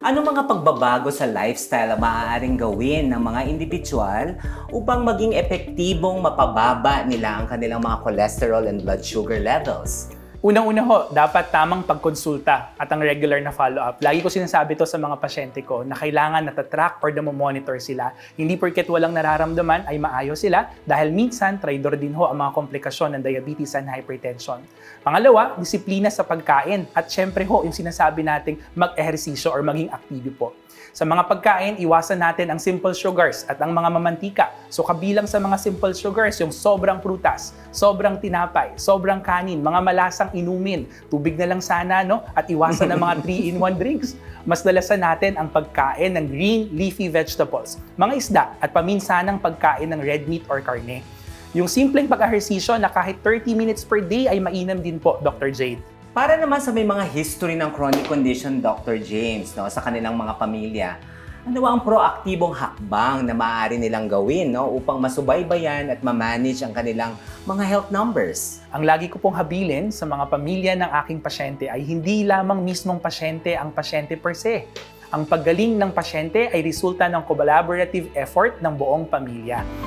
Ano mga pagbabago sa lifestyle ang maaaring gawin ng mga individual upang maging epektibong mapababa nila ang kanilang mga cholesterol and blood sugar levels? Unang-una ho, dapat tamang pagkonsulta at ang regular na follow-up. Lagi ko sinasabi to sa mga pasyente ko na kailangan natatrack or monitor sila. Hindi porket walang nararamdaman ay maayos sila dahil minsan traidor din ho ang mga komplikasyon ng diabetes and hypertension. Pangalawa, disiplina sa pagkain at syempre ho yung sinasabi nating mag-ehersisyo or maging aktibo po. Sa mga pagkain, iwasan natin ang simple sugars at ang mga mamantika. So kabilang sa mga simple sugars, yung sobrang prutas, sobrang tinapay, sobrang kanin, mga malasang inumin, tubig na lang sana, no? At iwasan ang mga 3-in-1 drinks. Mas dalasan natin ang pagkain ng green leafy vegetables, mga isda at paminsanang pagkain ng red meat or karne. Yung simpleng pag-ehersisyo na kahit 30 minutes per day ay mainam din po, Dr. Jade. Para naman sa may mga history ng chronic condition, Dr. James, no, sa kanilang mga pamilya, ano ba ang proaktibong hakbang na maaari nilang gawin, no, upang masubaybayan at ma-manage ang kanilang mga health numbers? Ang lagi ko pong habilin sa mga pamilya ng aking pasyente ay hindi lamang mismong pasyente ang pasyente per se. Ang paggaling ng pasyente ay resulta ng collaborative effort ng buong pamilya.